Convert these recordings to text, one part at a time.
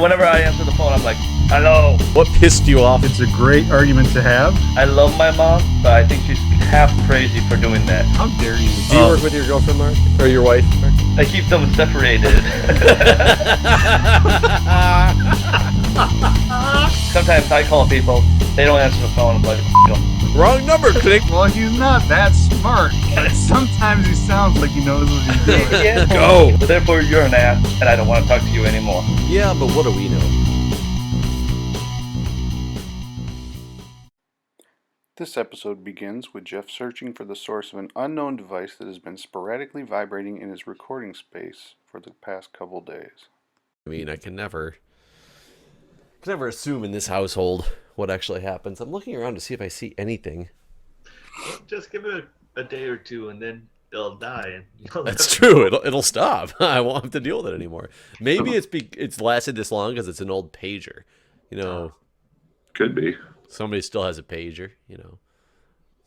Whenever I answer the phone, I'm like, hello. What pissed you off? It's a great argument to have. I love my mom, but I think she's half crazy for doing that. How dare you? Do you work with your girlfriend, Mark? Or your wife, Mark? I keep them separated. Sometimes I call people, they don't answer the phone, I'm like, Wrong number, click. Well, he's not that smart, but sometimes he sounds like he knows what he's doing. yeah. Go. But therefore, you're an ass, and I don't want to talk to you anymore. Yeah, but what do we know? This episode begins with Jeff searching for the source of an unknown device that has been sporadically vibrating in his recording space for the past couple days. I mean, I can never assume in this household what actually happens. I'm looking around to see if I see anything. Just give it a day or two, and then they'll die. And That's true. It'll stop. I won't have to deal with it anymore. Maybe it's lasted this long because it's an old pager. You know, Could be. somebody still has a pager. You know.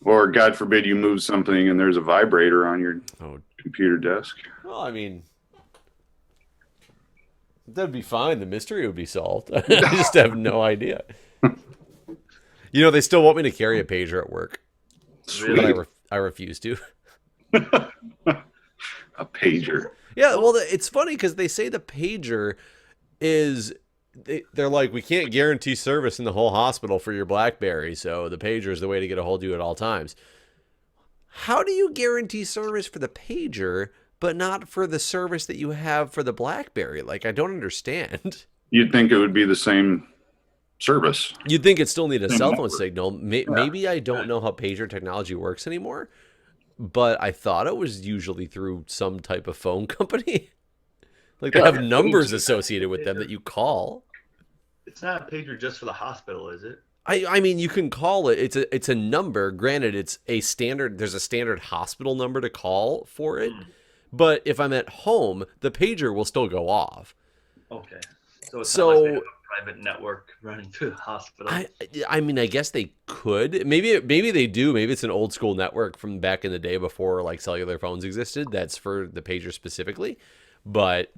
Or, God forbid, you move something and there's a vibrator on your computer desk. Well, I mean, that'd be fine. The mystery would be solved. I just have no idea. You know, they still want me to carry a pager at work. Sweet. But I refuse to. A pager. Yeah, well, it's funny because they say the pager is... They're like, we can't guarantee service in the whole hospital for your BlackBerry, so the pager is the way to get a hold of you at all times. How do you guarantee service for the pager, but not for the service that you have for the BlackBerry? Like, I don't understand. You'd think it would be the same service. You'd think it still need a Same cell phone network. signal. Maybe I don't know how pager technology works anymore, but I thought it was usually through some type of phone company. Like, they have numbers associated with them that you call. it's not a pager just for the hospital, is it? I mean, you can call it. It's a number. Granted, it's a standard. There's a standard hospital number to call for it. But if I'm at home, the pager will still go off. Okay. So it's not like they have a private network running through the hospital. I mean, I guess they could. Maybe they do. Maybe it's an old school network from back in the day before like cellular phones existed. That's for the pager specifically. But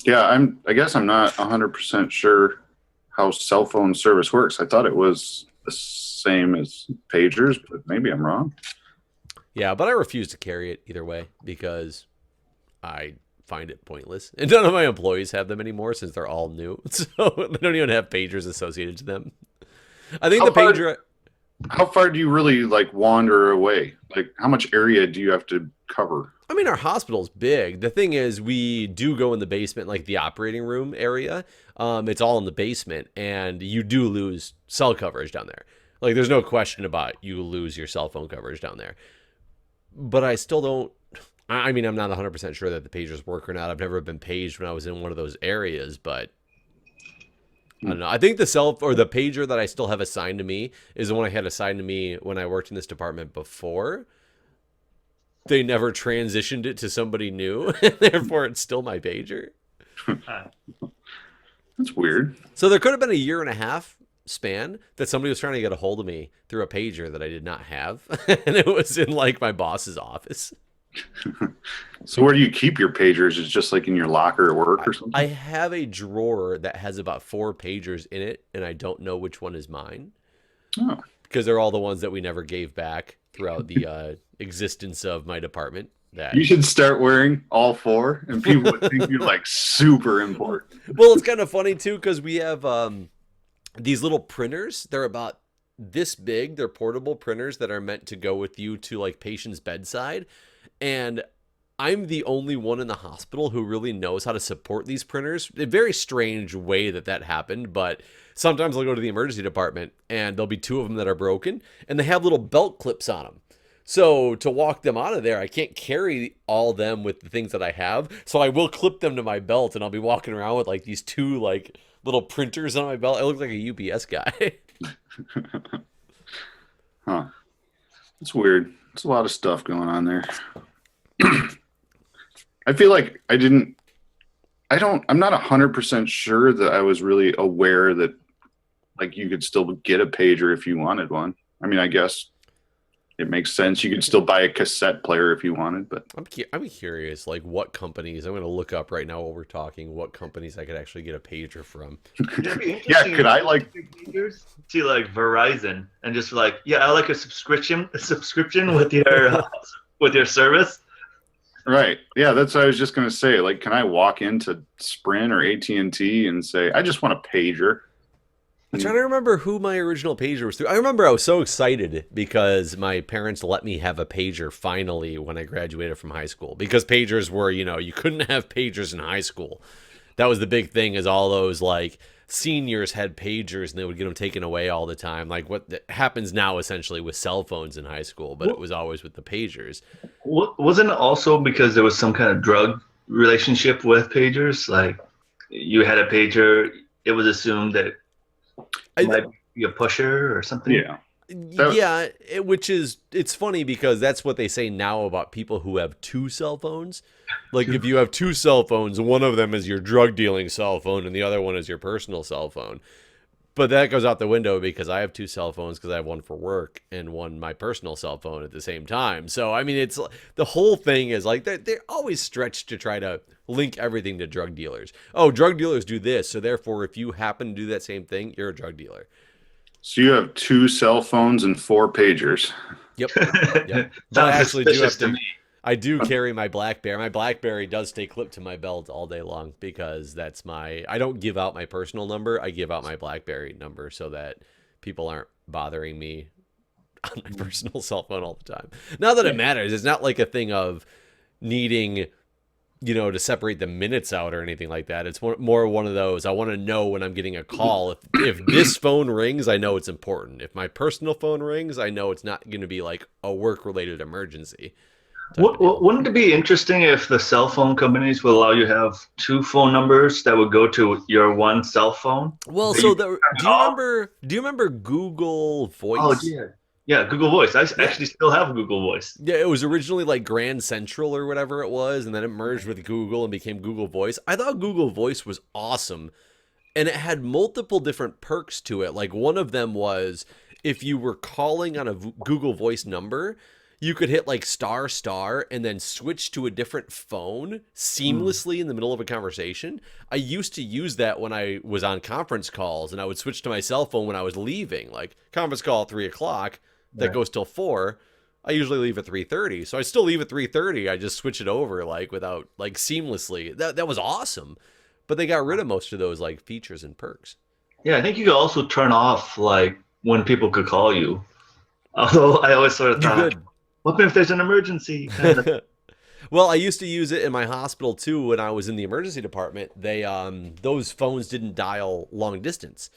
Yeah, I guess I'm not 100% sure how cell phone service works. I thought it was the same as pagers, but maybe I'm wrong. yeah, but I refuse to carry it either way because I find it pointless. And none of my employees have them anymore since they're all new. So they don't even have pagers associated to them. I think pager... How far do you really like wander away? Like, how much area do you have to cover? I mean, our hospital's big. The thing is, we do go in the basement, like the operating room area. It's all in the basement, and you do lose cell coverage down there. Like, there's no question about you lose your cell phone coverage down there. But I still don't... I mean, I'm not 100% sure that the pagers work or not. I've never been paged when I was in one of those areas, but... I don't know. I think the pager that I still have assigned to me is the one I had assigned to me when I worked in this department before. They never transitioned it to somebody new, and therefore it's still my pager. That's weird. So there could have been a 1.5 year span that somebody was trying to get a hold of me through a pager that I did not have, and it was in like my boss's office. So where do you keep your pagers? Is it just like in your locker at work or something? I have a drawer that has about 4 pagers in it, and I don't know which one is mine. Oh. Because they're all the ones that we never gave back throughout the existence of my department. You should start wearing all 4, and people would think you're like super important. Well, it's kind of funny too because we have these little printers. They're about this big. They're portable printers that are meant to go with you to like patient's bedside. And I'm the only one in the hospital who really knows how to support these printers. A very strange way that happened, but sometimes I'll go to the emergency department and there'll be 2 of them that are broken and they have little belt clips on them. So to walk them out of there, I can't carry all them with the things that I have. So I will clip them to my belt and I'll be walking around with like these 2 like little printers on my belt. I look like a UPS guy. Huh. It's weird. There's a lot of stuff going on there. I feel like I'm not 100% sure that I was really aware that like you could still get a pager if you wanted one. I mean, I guess it makes sense. You could still buy a cassette player if you wanted, but I'm curious, like what companies. I'm going to look up right now while we're talking. What companies I could actually get a pager from. It'd be yeah, interesting could if I you like? pagers to like Verizon and just like, yeah, I like a subscription with your service. Right. Yeah, that's what I was just gonna say. Like, can I walk into Sprint or AT&T and say, I just want a pager? I'm trying to remember who my original pager was through. I remember I was so excited because my parents let me have a pager finally when I graduated from high school. Because pagers were, you couldn't have pagers in high school. That was the big thing, is all those like seniors had pagers and they would get them taken away all the time. Like what happens now essentially with cell phones in high school, but it was always with the pagers. Wasn't it also because there was some kind of drug relationship with pagers? Like you had a pager, it was assumed that it might be a pusher or something. Yeah. Yeah, it's funny because that's what they say now about people who have two cell phones. Like if you have two cell phones, one of them is your drug dealing cell phone and the other one is your personal cell phone. But that goes out the window because I have two cell phones, because I have one for work and one my personal cell phone at the same time. So I mean, it's the whole thing is like they're always stretched to try to link everything to drug dealers. Oh, drug dealers do this, so therefore if you happen to do that same thing, you're a drug dealer. So you have 2 cell phones and 4 pagers. Yep. But I actually do have to. me. I do carry my BlackBerry. My BlackBerry does stay clipped to my belt all day long because that's I don't give out my personal number. I give out my BlackBerry number so that people aren't bothering me on my personal cell phone all the time. Not that it matters. It's not like a thing of needing, to separate the minutes out or anything like that. It's more one of those, I want to know when I'm getting a call. If this phone rings, I know it's important. If my personal phone rings, I know it's not going to be like a work-related emergency. Wouldn't it be interesting if the cell phone companies would allow you to have 2 phone numbers that would go to your one cell phone? Well, so do you remember Google Voice? Oh, yeah. Yeah, Google Voice. I actually still have Google Voice. Yeah, it was originally like Grand Central or whatever it was, and then it merged with Google and became Google Voice. I thought Google Voice was awesome, and it had multiple different perks to it. Like one of them was if you were calling on a Google Voice number, you could hit like ** and then switch to a different phone seamlessly in the middle of a conversation. I used to use that when I was on conference calls, and I would switch to my cell phone when I was leaving. Like conference call at 3:00, that goes till 4. I usually leave at 3:30, so I still leave at 3:30. I just switch it over without seamlessly. That was awesome, but they got rid of most of those like features and perks. Yeah, I think you could also turn off like when people could call you. Although I always sort of thought, what if there's an emergency? Well, I used to use it in my hospital too when I was in the emergency department. They those phones didn't dial long distance.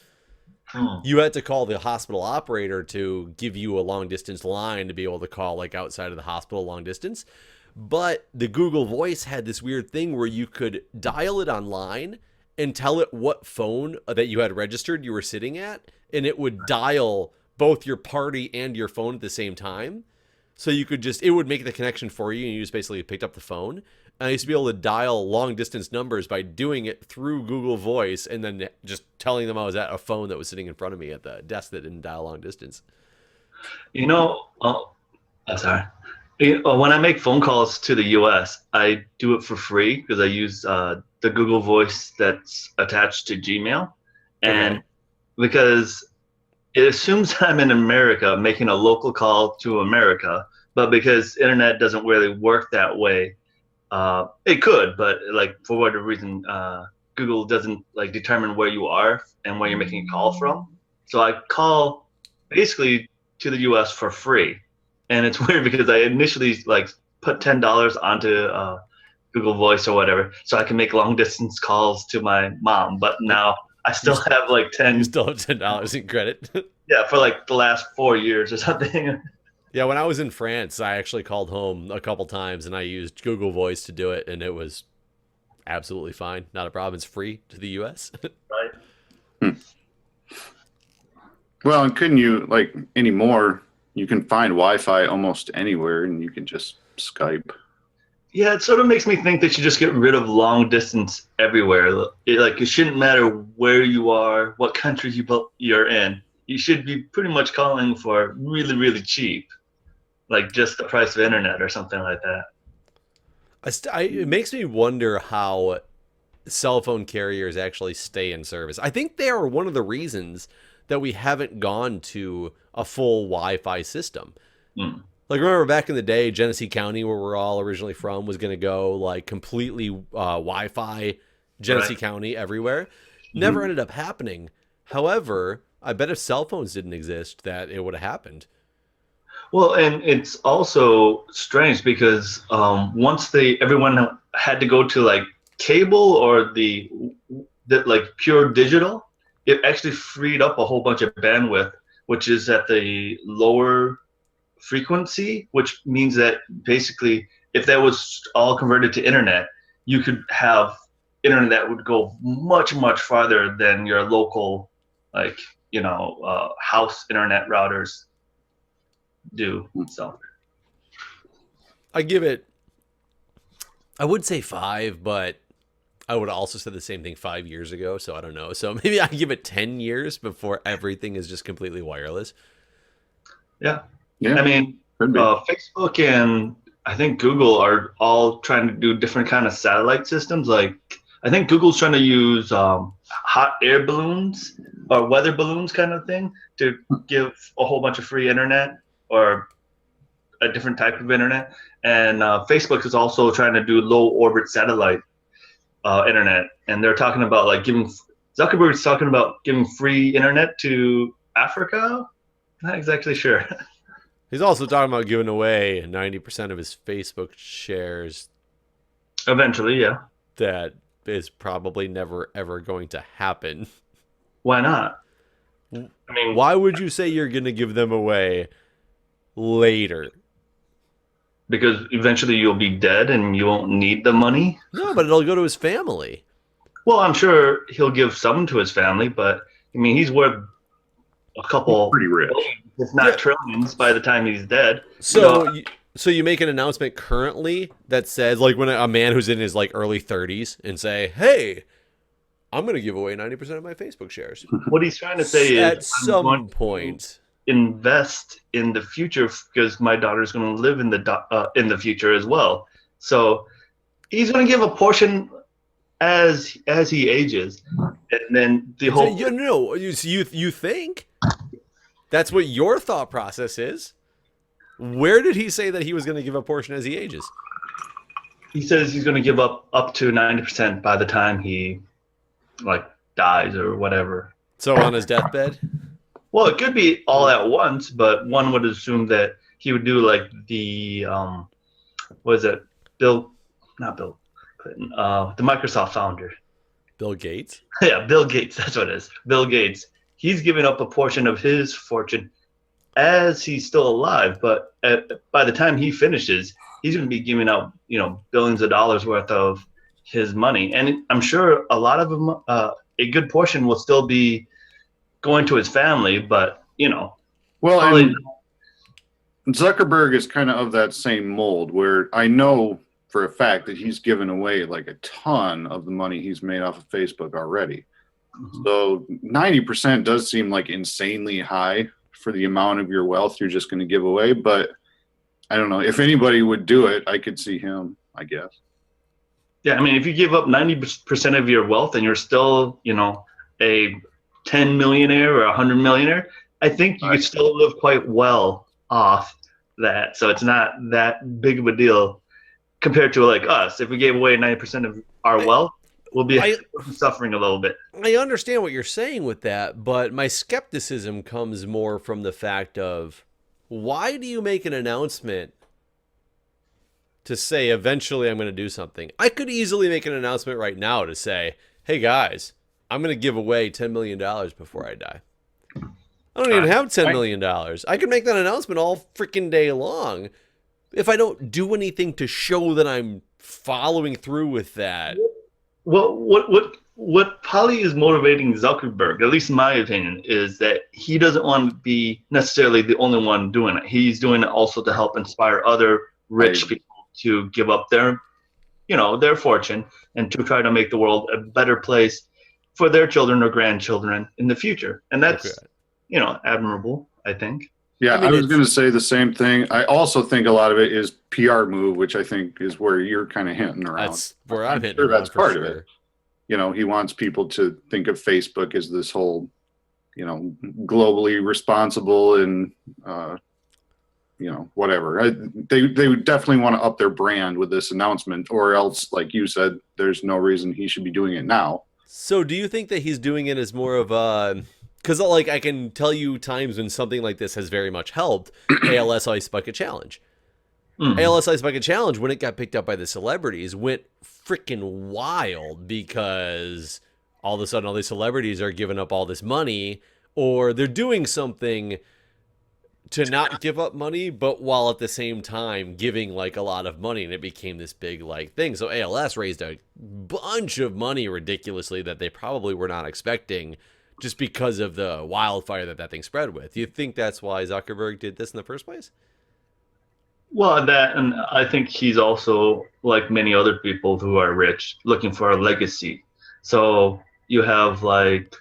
You had to call the hospital operator to give you a long distance line to be able to call like outside of the hospital long distance. But the Google Voice had this weird thing where you could dial it online and tell it what phone that you had registered you were sitting at, and it would dial both your party and your phone at the same time. So you could it would make the connection for you, and you just basically picked up the phone. And I used to be able to dial long distance numbers by doing it through Google Voice and then just telling them I was at a phone that was sitting in front of me at the desk that didn't dial long distance. I'm sorry. When I make phone calls to the U.S., I do it for free because I use the Google Voice that's attached to Gmail. And because it assumes I'm in America making a local call to America, but because internet doesn't really work that way, it could, but like for whatever reason, Google doesn't like determine where you are and where you're making a call from. So I call basically to the US for free. And it's weird because I initially like put $10 onto Google Voice or whatever so I can make long distance calls to my mom. But now I still have like 10. You still have $10 in credit. Yeah, for like the last 4 years or something. Yeah, when I was in France, I actually called home a couple times and I used Google Voice to do it, and it was absolutely fine. Not a problem. It's free to the US. Right. Well, and couldn't you, like, anymore, you can find Wi-Fi almost anywhere, and you can just Skype. Yeah, it sort of makes me think they should just get rid of long distance everywhere. It shouldn't matter where you are, what country you're in. You should be pretty much calling for really, really cheap. like just the price of internet or something like that. It makes me wonder how cell phone carriers actually stay in service. I think they are one of the reasons that we haven't gone to a full Wi-Fi system. Mm. Like, remember back in the day, Genesee County, where we're all originally from, was going to go like completely Wi-Fi Genesee County everywhere. Never ended up happening. However, I bet if cell phones didn't exist, that it would have happened. Well, and it's also strange because once everyone had to go to like cable or the like pure digital, it actually freed up a whole bunch of bandwidth, which is at the lower frequency, which means that basically if that was all converted to internet, you could have internet that would go much, much farther than your local, like, house internet routers do. So I would say 5, but I would also say the same thing 5 years ago, so I don't know. So maybe I give it 10 years before everything is just completely wireless. Yeah. Yeah. I mean, Facebook and I think Google are all trying to do different kind of satellite systems. Like, I think Google's trying to use hot air balloons or weather balloons kind of thing to give a whole bunch of free internet or a different type of internet. And Facebook is also trying to do low orbit satellite internet. And they're talking about like Zuckerberg's talking about giving free internet to Africa. Not exactly sure. He's also talking about giving away 90% of his Facebook shares. Eventually, yeah. That is probably never, ever going to happen. Why not? I mean, why would you say you're going to give them away later? Because eventually you'll be dead and you won't need the money? No, but it'll go to his family. Well, I'm sure he'll give some to his family, but I mean, he's worth a couple, pretty rich, if not trillions, by the time he's dead. So, so you make an announcement currently that says, like, when a man who's in his like early 30s and say, "Hey, I'm going to give away 90% of my Facebook shares." What he's trying to say is, at some point, invest in the future because my daughter's going to live in the future as well. So he's going to give a portion as he ages, and then the whole. You think that's what your thought process is? Where did he say that he was going to give a portion as he ages? He says he's going to give up to 90% by the time he like dies or whatever. So on his deathbed? Well, it could be all at once, but one would assume that he would do like the what is it? Not Bill Clinton, the Microsoft founder. Bill Gates? Yeah, Bill Gates, that's what it is. Bill Gates. He's giving up a portion of his fortune as he's still alive, but by the time he finishes, he's going to be giving out, billions of dollars worth of his money. And I'm sure a lot of them, a good portion will still be going to his family, but, Well, and Zuckerberg is kind of that same mold where I know for a fact that he's given away like a ton of the money he's made off of Facebook already. Mm-hmm. So 90% does seem like insanely high for the amount of your wealth you're just going to give away. But I don't know. If anybody would do it, I could see him, I guess. Yeah, I mean, if you give up 90% of your wealth and you're still, a 10 millionaire or 100 millionaire, I think you could still live quite well off that. So it's not that big of a deal compared to like us. If we gave away 90% of our wealth, we'll be suffering a little bit. I understand what you're saying with that, but my skepticism comes more from the fact of, why do you make an announcement to say eventually I'm going to do something? I could easily make an announcement right now to say, hey guys, I'm going to give away $10 million before I die. I don't even have $10 million. I could make that announcement all freaking day long. If I don't do anything to show that I'm following through with that. Well, what probably is motivating Zuckerberg, at least in my opinion, is that he doesn't want to be necessarily the only one doing it. He's doing it also to help inspire other rich people to give up their fortune and to try to make the world a better place for their children or grandchildren in the future. And that's, admirable, I think. Yeah, I mean, I was it's- going to say the same thing. I also think a lot of it is PR move, which I think is where you're kind of hinting around. That's where I'm hitting sure around that's for part of sure. it. You know, he wants people to think of Facebook as this whole, you know, globally responsible and, you know, whatever. They would definitely want to up their brand with this announcement, or else, like you said, there's no reason he should be doing it now. So do you think that he's doing it as more of a, because like I can tell you times when something like this has very much helped. ALS Ice Bucket Challenge. ALS Ice Bucket Challenge, when it got picked up by the celebrities, went freaking wild because all of a sudden all these celebrities are giving up all this money, or they're doing something to not give up money, but while at the same time giving like a lot of money, and it became this big like thing. So ALS raised a bunch of money ridiculously that they probably were not expecting, just because of the wildfire that thing spread with. Do you think that's why Zuckerberg did this in the first place? Well, that, and I think he's also, like many other people who are rich, looking for a legacy. So you have like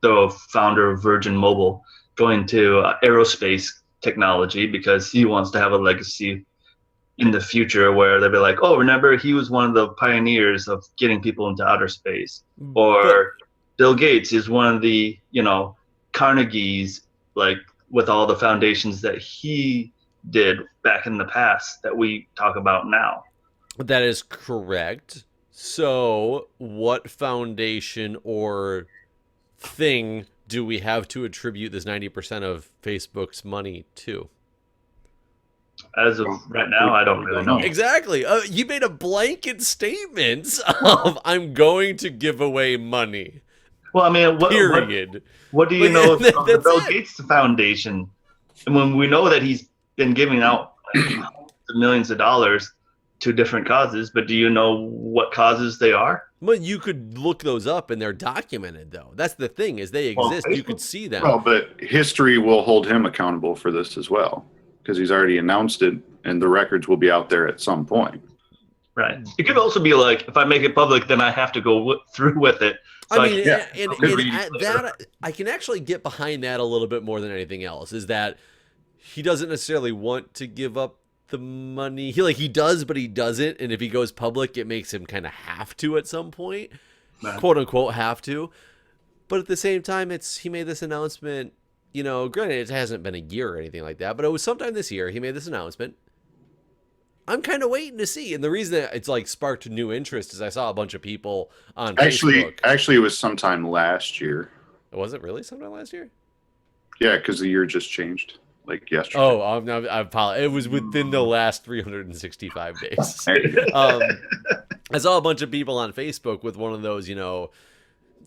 the founder of Virgin Mobile going to aerospace technology because he wants to have a legacy in the future where they'll be like, oh, remember, he was one of the pioneers of getting people into outer space. Or Bill Gates is one of the, you know, Carnegie's, like with all the foundations that he did back in the past that we talk about now. That is correct. So what foundation or thing do we have to attribute this 90% of Facebook's money to? As of right now, I don't really know. Exactly. You made a blanket statement of I'm going to give away money. Well, I mean, Period. What do you Like, know of the that's Bill it. Gates Foundation? And when we know that he's been giving out millions of dollars to different causes, but do you know what causes they are? But you could look those up and they're documented, though. That's the thing, is they exist. You could see them. Well, but history will hold him accountable for this as well, because he's already announced it, and the records will be out there at some point. Right. It could also be like, if I make it public, then I have to go through with it. So I mean, Yeah. and at that, I can actually get behind that a little bit more than anything else, is that he doesn't necessarily want to give up the money. He does, but he doesn't. And if he goes public, it makes him kind of have to at some point, quote unquote, have to. But at the same time, he made this announcement, you know, granted, it hasn't been a year or anything like that, but it was sometime this year he made this announcement. I'm kind of waiting to see. And the reason that it's like sparked new interest is I saw a bunch of people on Facebook. Actually, it was sometime last year. Was it really sometime last year? Yeah, because the year just changed, like yesterday. Oh, I apologize. It was within the last 365 days. I saw a bunch of people on Facebook with one of those, you know,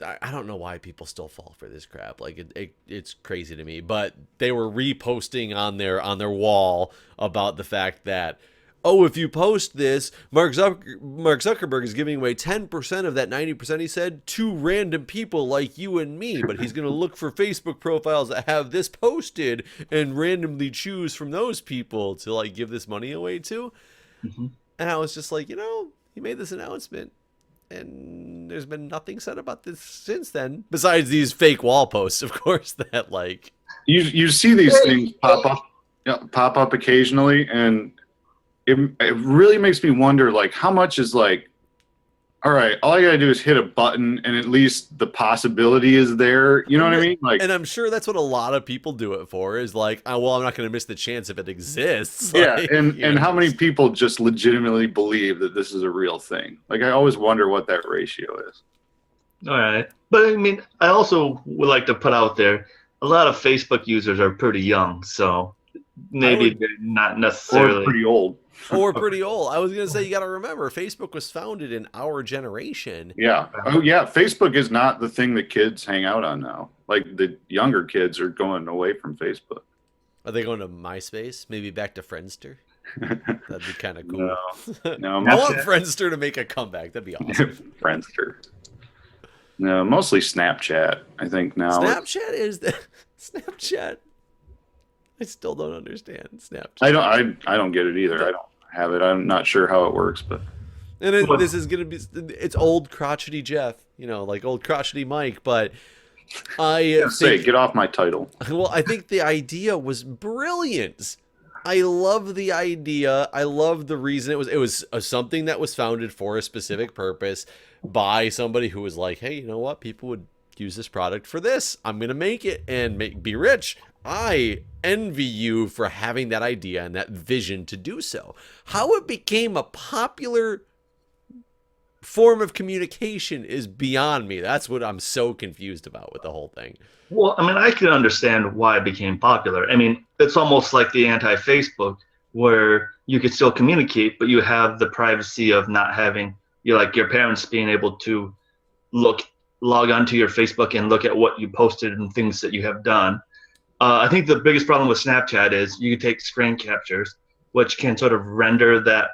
I don't know why people still fall for this crap. Like it's crazy to me, but they were reposting on their wall about the fact that, oh, if you post this, Mark Zuckerberg is giving away 10% of that 90% he said to random people like you and me, but he's going to look for Facebook profiles that have this posted and randomly choose from those people to like give this money away to. Mm-hmm. And I was just like, you know, he made this announcement and there's been nothing said about this since then, besides these fake wall posts, of course, that like you see these things pop up occasionally, and it really makes me wonder, like, how much is like, all right, all I gotta do is hit a button and at least the possibility is there. You know what I mean? Like, and I'm sure that's what a lot of people do it for, is like, oh, well, I'm not going to miss the chance if it exists. Yeah, Like, and how many people just legitimately believe that this is a real thing? Like, I always wonder what that ratio is. All right. But I mean, I also would like to put out there, a lot of Facebook users are pretty young, so maybe they're not necessarily. Or pretty old. Or pretty old. I was going to say, you got to remember, Facebook was founded in our generation. Yeah. Oh, yeah. Facebook is not the thing that kids hang out on now. Like, the younger kids are going away from Facebook. Are they going to MySpace? Maybe back to Friendster? That'd be kind of cool. No, I want Friendster to make a comeback. That'd be awesome. Friendster. No, mostly Snapchat, I think now. Snapchat is the Snapchat. I still don't understand Snapchat. I don't get it either. I don't have it. I'm not sure how it works, but and this is gonna be, it's old crotchety Jeff, you know, like old crotchety Mike, but Get off my title. Well, I think the idea was brilliant. I love the idea. I love the reason it was something that was founded for a specific purpose by somebody who was like, hey, you know what? People would use this product for this. I'm going to make it and be rich. I envy you for having that idea and that vision to do so. How it became a popular form of communication is beyond me. That's what I'm so confused about with the whole thing. Well, I mean, I can understand why it became popular. I mean, it's almost like the anti-Facebook, where you could still communicate, but you have the privacy of not having your parents being able to log onto your Facebook and look at what you posted and things that you have done. I think the biggest problem with Snapchat is you take screen captures, which can sort of render that,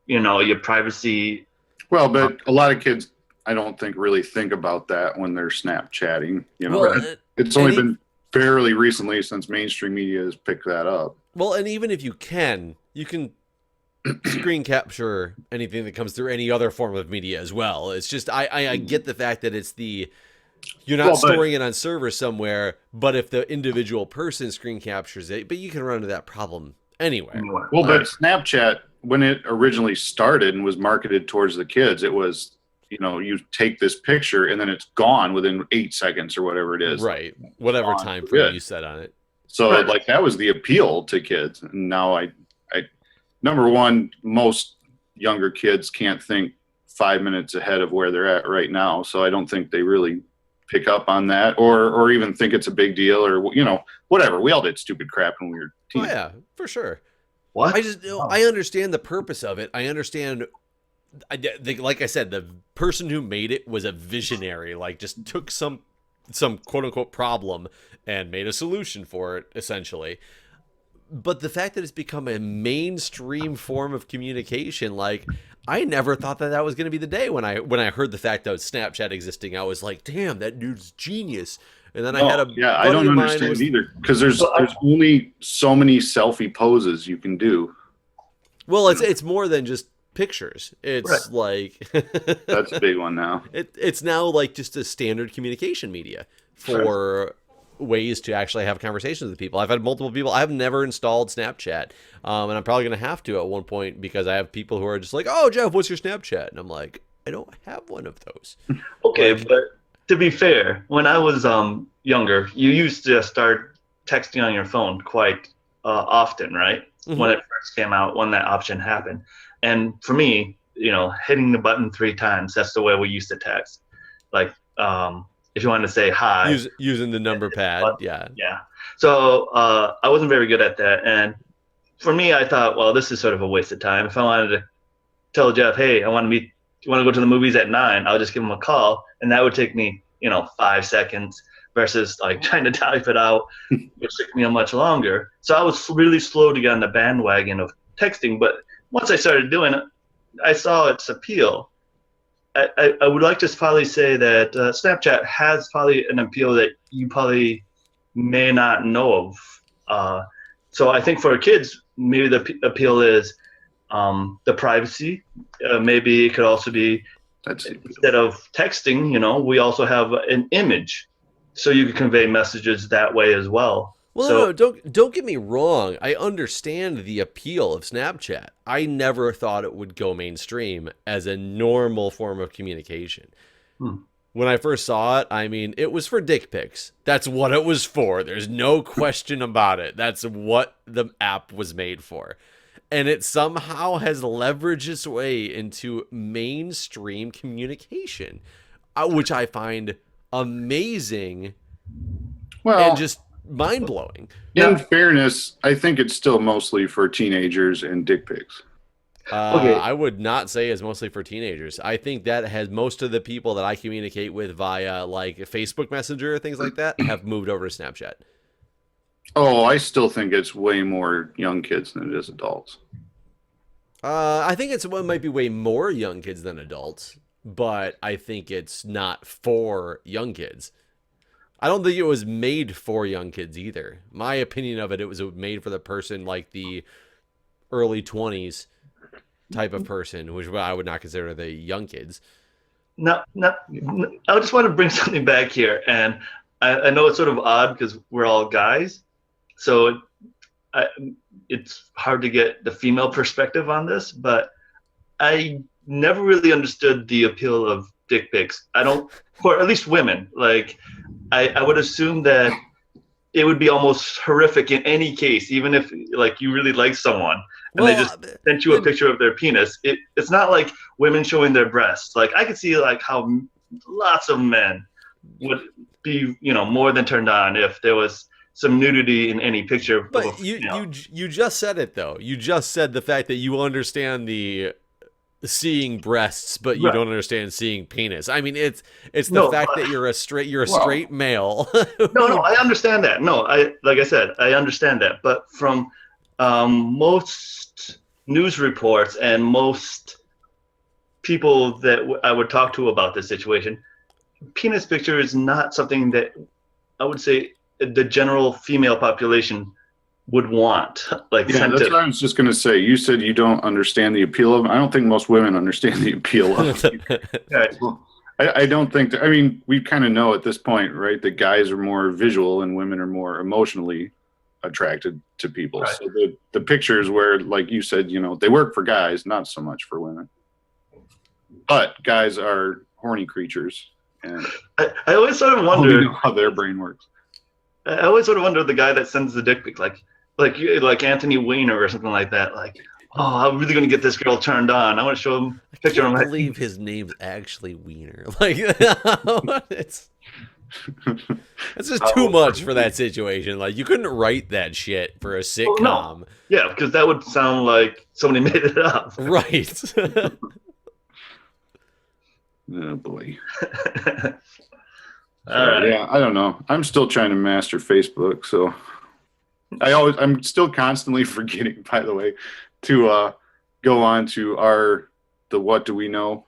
your privacy. Well, but a lot of kids, I don't think, really think about that when they're Snapchatting. Well, it's only been fairly recently since mainstream media has picked that up. Well, and even if you can screen capture anything that comes through any other form of media as well. It's just I get the fact that it's you're not storing it on server somewhere, but if the individual person screen captures it, but you can run into that problem anywhere. Well, but Snapchat, when it originally started and was marketed towards the kids, it was, you take this picture and then it's gone within 8 seconds or whatever it is. Right. Whatever time frame you set on it. So that was the appeal to kids. And now I number one, most younger kids can't think 5 minutes ahead of where they're at right now. So I don't think they really pick up on that or even think it's a big deal or, whatever. We all did stupid crap when we were teens. Oh, yeah, for sure. What? I understand the purpose of it. I understand, like I said, the person who made it was a visionary, just took some quote unquote problem and made a solution for it, essentially. But the fact that it's become a mainstream form of communication, I never thought that was going to be the day when I heard the fact that Snapchat existing. I was like, damn, that dude's genius. And then I had I don't understand either, because there's only so many selfie poses you can do. Well, it's more than just pictures. It's that's a big one now. It's now just a standard communication media for ways to actually have conversations with people. I've had multiple people. I've never installed Snapchat, and I'm probably going to have to at one point, because I have people who are just like, oh, Jeff, what's your Snapchat? And I'm like, I don't have one of those. Okay, but to be fair, when I was younger, you used to start texting on your phone quite often, right? Mm-hmm. When it first came out, when that option happened. And for me, hitting the button 3 times, that's the way we used to text. If you wanted to say hi. Using the number pad, yeah. Yeah. So I wasn't very good at that. And for me, I thought, well, this is sort of a waste of time. If I wanted to tell Jeff, hey, you want to go to the movies at 9, I'll just give him a call. And that would take me, 5 seconds versus trying to type it out, which took me much longer. So I was really slow to get on the bandwagon of texting. But once I started doing it, I saw its appeal. I would like to probably say that Snapchat has probably an appeal that you probably may not know of. So I think for kids, maybe the appeal is the privacy. Maybe it could also be, instead of texting, we also have an image. So you can convey messages that way as well. Well, no, don't get me wrong. I understand the appeal of Snapchat. I never thought it would go mainstream as a normal form of communication. When I first saw it, it was for dick pics. That's what it was for. There's no question about it. That's what the app was made for. And it somehow has leveraged its way into mainstream communication, which I find amazing and just mind-blowing. In fairness, I think it's still mostly for teenagers and dick pics. I would not say it's mostly for teenagers. I think that has most of the people that I communicate with via Facebook Messenger, things like that, have moved over to Snapchat. Oh, I still think it's way more young kids than it is adults. I think it might be way more young kids than adults, but I think it's not for young kids. I don't think it was made for young kids either. My opinion of it, it was made for the person the early 20s type of person, which I would not consider the young kids. no, I just want to bring something back here, and I know it's sort of odd because we're all guys, so it's hard to get the female perspective on this, but I never really understood the appeal of dick pics. I don't, or at least women. Like, I would assume that it would be almost horrific in any case, even if like you really like someone and they just sent you a picture of their penis. It's not like women showing their breasts. Like, I could see like how lots of men would be, more than turned on if there was some nudity in any picture. But you just said it though. You just said the fact that you understand the seeing breasts, but you don't understand seeing penis. I mean, it's the fact that you're a straight male. No, I understand that. No, like I said, I understand that. But from most news reports and most people that I would talk to about this situation, penis picture is not something that I would say the general female population would want. Like, yeah, that's what I was just going to say. You said you don't understand the appeal of them. I don't think most women understand the appeal of them. I don't think that, I mean, we kind of know at this point, right, that guys are more visual and women are more emotionally attracted to people. Right. So the pictures where, like you said, they work for guys, not so much for women. But guys are horny creatures. And I always sort of wonder how their brain works. I always sort of wonder the guy that sends the dick pic, like Anthony Weiner or something like that. Like, oh, I'm really gonna get this girl turned on. I want to show him a picture. I can't believe his name's actually Weiner. Like, it's just too much for that situation. Like, you couldn't write that shit for a sitcom. No. Yeah, because that would sound like somebody made it up. Right. Oh boy. All right. Yeah, I don't know. I'm still trying to master Facebook, so I'm still constantly forgetting, by the way, to go on to the What Do We Know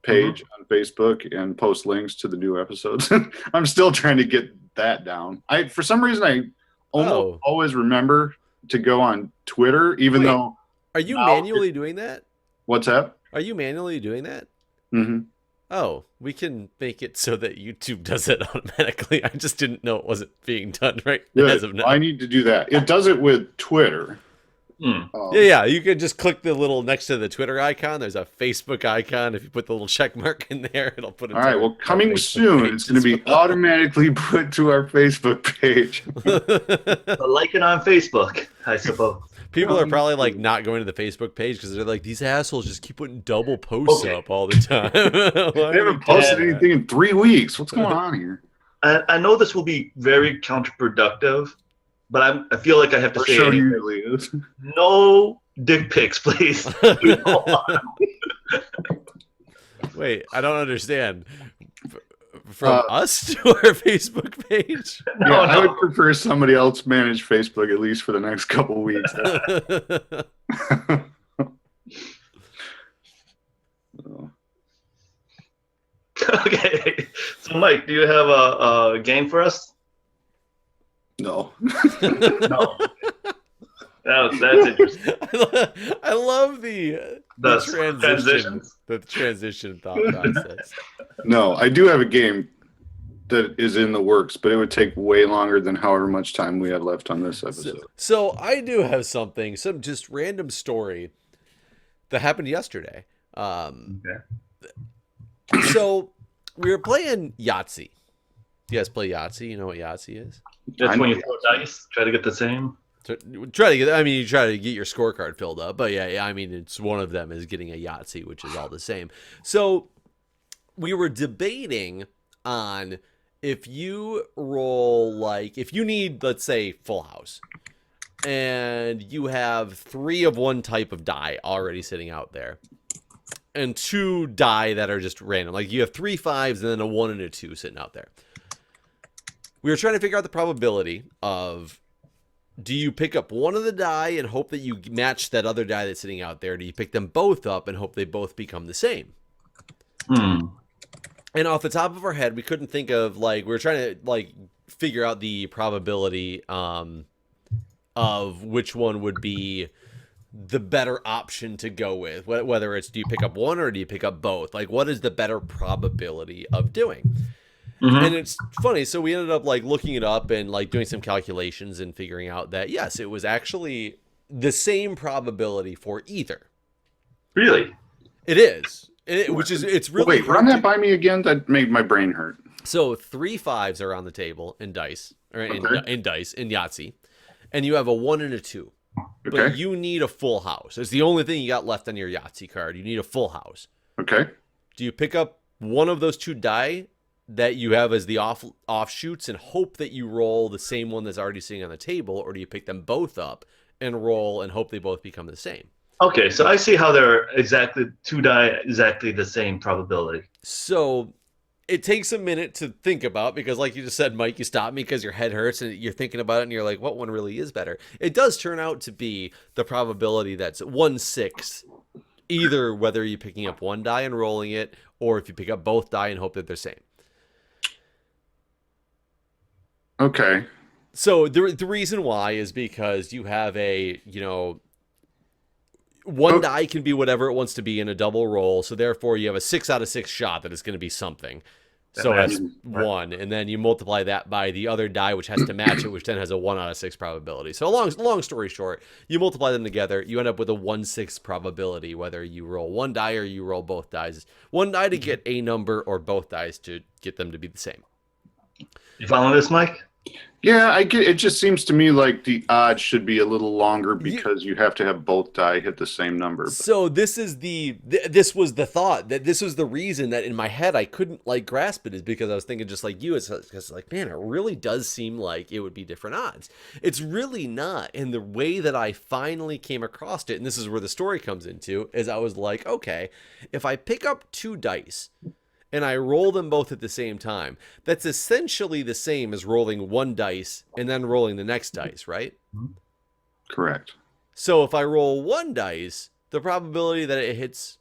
page on Facebook and post links to the new episodes. I'm still trying to get that down. For some reason I always remember to go on Twitter, even though. Are you manually doing that? What's that? Are you manually doing that? Mm-hmm. Oh, we can make it so that YouTube does it automatically. I just didn't know it wasn't being done right as of now. I need to do that. It does it with Twitter. Yeah. You can just click the little next to the Twitter icon. There's a Facebook icon. If you put the little check mark in there, it'll put it. All right. Well, coming soon, it's going to be automatically put to our Facebook page. Like it on Facebook, I suppose. People are probably like not going to the Facebook page because they're like, these assholes just keep putting double posts up all the time. They haven't posted anything in 3 weeks. What's going on here? I know this will be very counterproductive, but I feel like I have to say it. Usually is. No dick pics, please. Wait, I don't understand. From us to our Facebook page? No, I would prefer somebody else manage Facebook at least for the next couple of weeks. Okay, so Mike, do you have a game for us? No. No. That's interesting. I love the transition thought process. No, I do have a game that is in the works, but it would take way longer than however much time we have left on this episode. So I do have some just random story that happened yesterday. Okay. So we were playing Yahtzee. You guys play Yahtzee? You know what Yahtzee is? That's when you throw dice, try to get the same. You try to get your scorecard filled up, but yeah, I mean, it's one of them is getting a Yahtzee, which is all the same. So we were debating on if you roll, if you need, let's say, full house, and you have 3 of one type of die already sitting out there, and 2 die that are just random. Like, you have 3 5s and then a 1 and a 2 sitting out there. We were trying to figure out the probability of, do you pick up one of the die and hope that you match that other die that's sitting out there? Do you pick them both up and hope they both become the same? And off the top of our head, we couldn't think of, we were trying to, figure out the probability of which one would be the better option to go with, whether it's do you pick up one or do you pick up both? Like, what is the better probability of doing? And it's funny. So we ended up like looking it up and like doing some calculations and figuring out that yes, it was actually the same probability for either. Really? It is. It's really Wait, run that by me again. That made my brain hurt. So 3 5s are on the table in dice, or in Yahtzee, and you have a 1 and a 2. Okay. But you need a full house. It's the only thing you got left on your Yahtzee card. You need a full house. Okay. Do you pick up one of those 2 die that you have as the offshoots and hope that you roll the same one that's already sitting on the table, or do you pick them both up and roll and hope they both become the same? Okay, so I see how they're exactly 2 die exactly the same probability. So it takes a minute to think about because, like you just said, Mike, you stopped me because your head hurts and you're thinking about it and you're like, what one really is better? It does turn out to be the probability that's 1/6, either whether you're picking up 1 die and rolling it, or if you pick up both die and hope that they're same. Okay. So the reason why is because you have one die can be whatever it wants to be in a double roll. So therefore you have a 6 out of 6 shot that it's going to be something. So that's 1. And then you multiply that by the other die, which has to match it, which then has a 1 out of 6 probability. So long story short, you multiply them together, you end up with a 1/6 probability, whether you roll 1 die or you roll both dies. 1 die to get a number or both dice to get them to be the same. You following this, Mike? Yeah, I get. It just seems to me like the odds should be a little longer because you have to have both die hit the same number. So this was the thought that this was the reason that in my head I couldn't like grasp it, is because I was thinking just like you. It's like, man, it really does seem like it would be different odds. It's really not. And the way that I finally came across it, and this is where the story comes into, is I was like, okay, if I pick up 2 dice and I roll them both at the same time, that's essentially the same as rolling 1 dice and then rolling the next dice, right? Correct. So if I roll 1 dice, the probability that it hits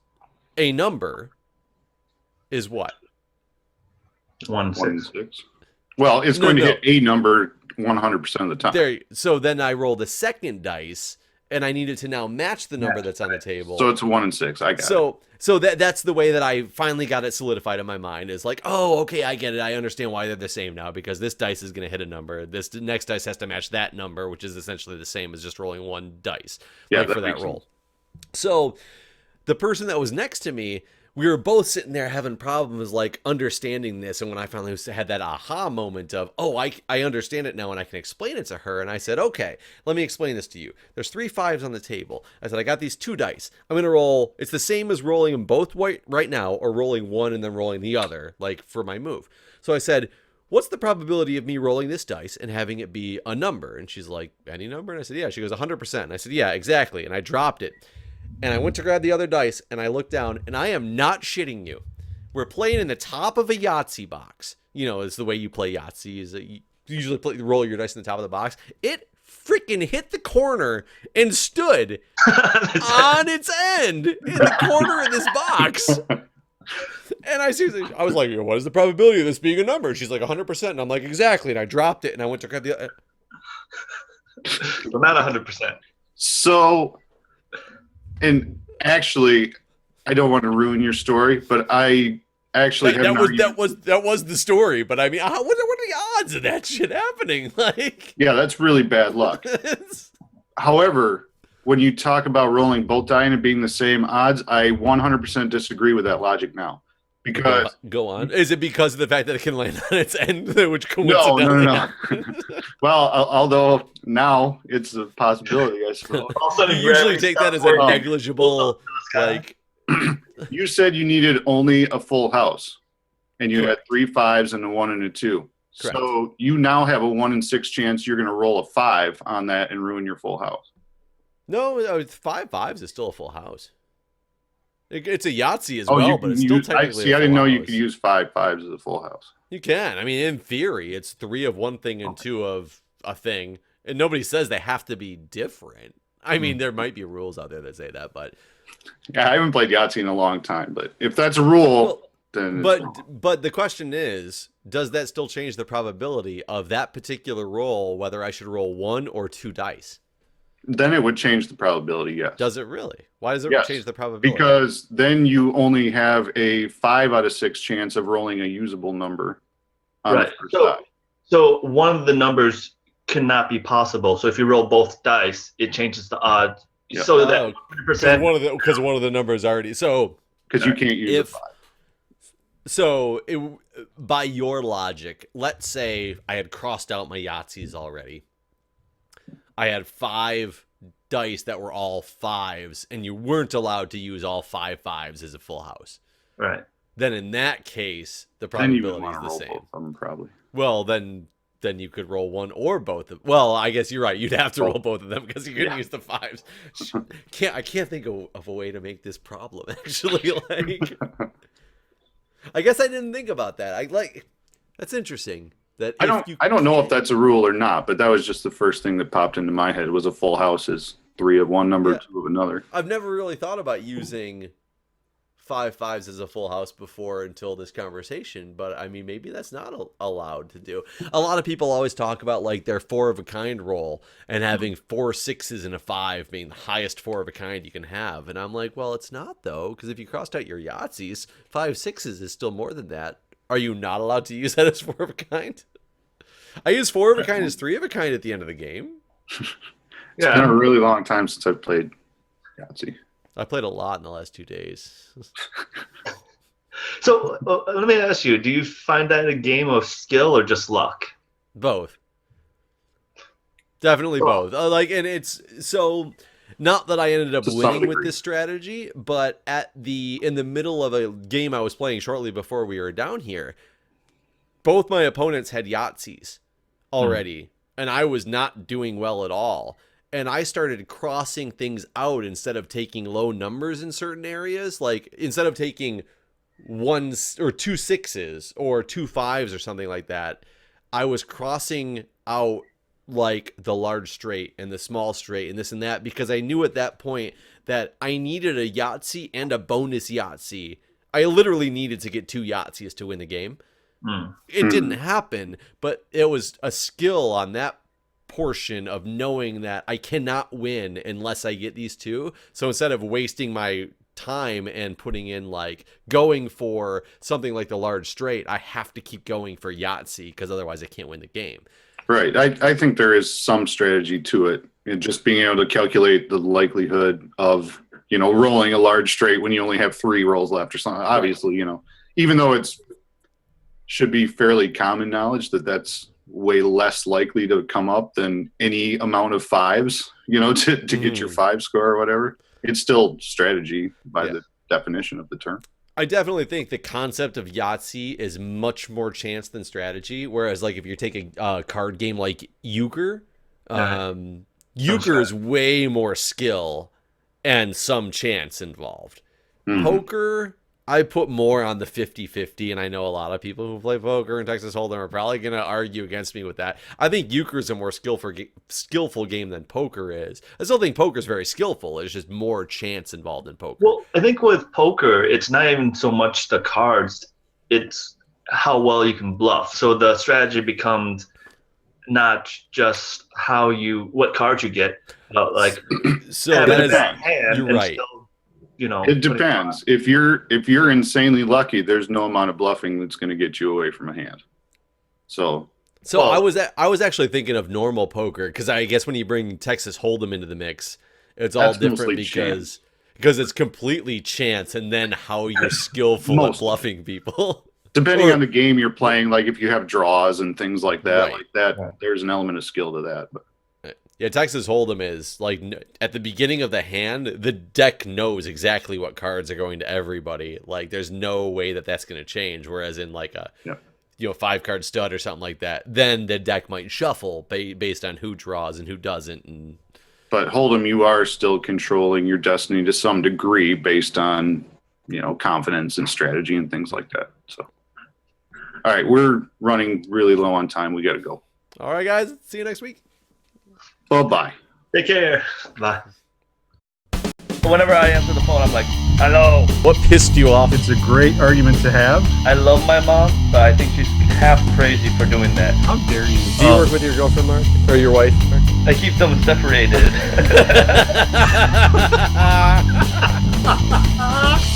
a number is what? 1/6. Well, it's going to hit a number 100% of the time. So then I roll the second dice, and I need it to now match the number that's on the table. So it's 1 and 6. I got it. So that's the way that I finally got it solidified in my mind, is like, oh, okay, I get it. I understand why they're the same now, because this dice is going to hit a number. This next dice has to match that number, which is essentially the same as just rolling 1 dice for that roll. So the person that was next to me, we were both sitting there having problems like understanding this. And when I finally had that aha moment of, oh, I understand it now and I can explain it to her. And I said, okay, let me explain this to you. There's 3 5s on the table. I said, I got these 2 dice. I'm going to roll. It's the same as rolling them both right now, or rolling 1 and then rolling the other, like for my move. So I said, what's the probability of me rolling this dice and having it be a number? And she's like, any number? And I said, yeah. She goes, 100%. And I said, yeah, exactly. And I dropped it. And I went to grab the other dice, and I looked down, and I am not shitting you. We're playing in the top of a Yahtzee box. You know, it's the way you play Yahtzee, is that you usually roll your dice in the top of the box. It freaking hit the corner and stood on its end in the corner of this box. And I was like, what is the probability of this being a number? She's like, 100%. And I'm like, exactly. And I dropped it, and I went to grab the other. But not 100%. So... And actually, I don't want to ruin your story, but I actually that was the story. But I mean, what are the odds of that shit happening? Like, yeah, that's really bad luck. However, when you talk about rolling both die and it being the same odds, I 100% disagree with that logic now. Because go on. Is it because of the fact that it can land on its end, which coincidentally? No. Well, although now it's a possibility, I suppose. You usually take that as a negligible, like. You said you needed only a full house, and you had 3 5s and a 1 and a 2. Correct. So you now have a 1 in 6 chance you're going to roll a 5 on that and ruin your full house. No, 5 5s is still a full house. It's a Yahtzee as well, but it's still technically. I didn't know you could use 5 5s as a full house. You can. I mean, in theory, it's 3 of one thing and 2 of a thing, and nobody says they have to be different. I mean, there might be rules out there that say that, but yeah, I haven't played Yahtzee in a long time. But if that's a rule, then but the question is, does that still change the probability of that particular roll, whether I should roll 1 or 2 dice? Then it would change the probability, yes. Does it really? Why does it Yes, change the probability? Because then you only have a 5 out of 6 chance of rolling a usable number on Right. the first die. So one of the numbers cannot be possible. So if you roll both dice, it changes the odds. Yeah. So that 100%. Because one of the numbers already. So Because you can't use a 5. So by your logic, let's say I had crossed out my Yahtzees already. I had 5 dice that were all 5s, and you weren't allowed to use all 5 5s as a full house. Right. Then in that case, the Then you would probability want is to the roll same. both of them, probably. Well, then you could roll one or both of. Well, I guess you're right. You'd have to roll both of them because you couldn't use the 5s. I can't think of a way to make this problem. Actually, like, I guess I didn't think about that. That's interesting. That I don't know if that's a rule or not, but that was just the first thing that popped into my head was a full house is 3 of one number, 2 of another. I've never really thought about using 5 5s as a full house before until this conversation, but I mean, maybe that's not allowed to do. A lot of people always talk about like their 4 of a kind roll and having 4 6s and a 5 being the highest 4 of a kind you can have. And I'm like, well, it's not though, because if you crossed out your Yahtzees, 5 6s is still more than that. Are you not allowed to use that as 4 of a kind? I use 4 of a kind as 3 of a kind at the end of the game. It's been a really long time since I've played Yahtzee. I played a lot in the last 2 days. So let me ask you: do you find that a game of skill or just luck? Both. Definitely both. And it's so not that I ended up To some winning with degree. this strategy, but in the middle of a game I was playing shortly before we were down here, both my opponents had Yahtzees already, and I was not doing well at all. And I started crossing things out instead of taking low numbers in certain areas. Like instead of taking 1 or 2 6s or 2 5s or something like that, I was crossing out like the large straight and the small straight and this and that because I knew at that point that I needed a Yahtzee and a bonus Yahtzee. I literally needed to get 2 Yahtzees to win the game. It didn't happen, but it was a skill on that portion of knowing that I cannot win unless I get these 2. So instead of wasting my time and putting in like going for something like the large straight, I have to keep going for Yahtzee because otherwise I can't win the game. Right. I think there is some strategy to it. And just being able to calculate the likelihood of, rolling a large straight when you only have 3 rolls left or something. Obviously, even though it's should be fairly common knowledge that that's way less likely to come up than any amount of 5s, to get your 5 score or whatever. It's still strategy by the definition of the term. I definitely think the concept of Yahtzee is much more chance than strategy. Whereas, like, if you're taking a card game like Euchre, Euchre is way more skill and some chance involved. Poker, I put more on the 50-50, and I know a lot of people who play poker and Texas Hold'em are probably going to argue against me with that. I think Euchre is a more skillful game than poker is. I still think poker is very skillful. There's just more chance involved in poker. Well, I think with poker, it's not even so much the cards, it's how well you can bluff. So the strategy becomes not just what cards you get, but like so having that a is, bad hand you're and right. still, It depends. If you're insanely lucky, there's no amount of bluffing that's going to get you away from a hand. So I was actually thinking of normal poker because I guess when you bring Texas Hold'em into the mix, it's all different because it's completely chance and then how you're skillful at bluffing people. Depending on the game you're playing, like if you have draws and things like that, Right. there's an element of skill to that. But yeah, Texas Hold'em is like at the beginning of the hand, the deck knows exactly what cards are going to everybody. Like there's no way that that's going to change. Whereas in like a 5-card stud or something like that, then the deck might shuffle based on who draws and who doesn't. But Hold'em, you are still controlling your destiny to some degree based on confidence and strategy and things like that. So, all right, we're running really low on time. We got to go. All right, guys, see you next week. Bye. Take care. Bye. Whenever I answer the phone, I'm like, hello. What pissed you off? It's a great argument to have. I love my mom, but I think she's half crazy for doing that. How dare you? Do you work with your girlfriend, Mark? Or your wife, Mark? I keep them separated.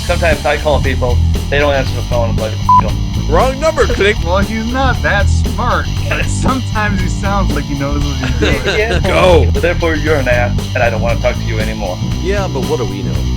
Sometimes I call people, they don't answer the phone. I'm like, them. Wrong number, click. Well, he's not that smart, but sometimes he sounds like he knows what he's doing. Yeah. Go. Therefore, you're an ass, and I don't want to talk to you anymore. Yeah, but what do we know?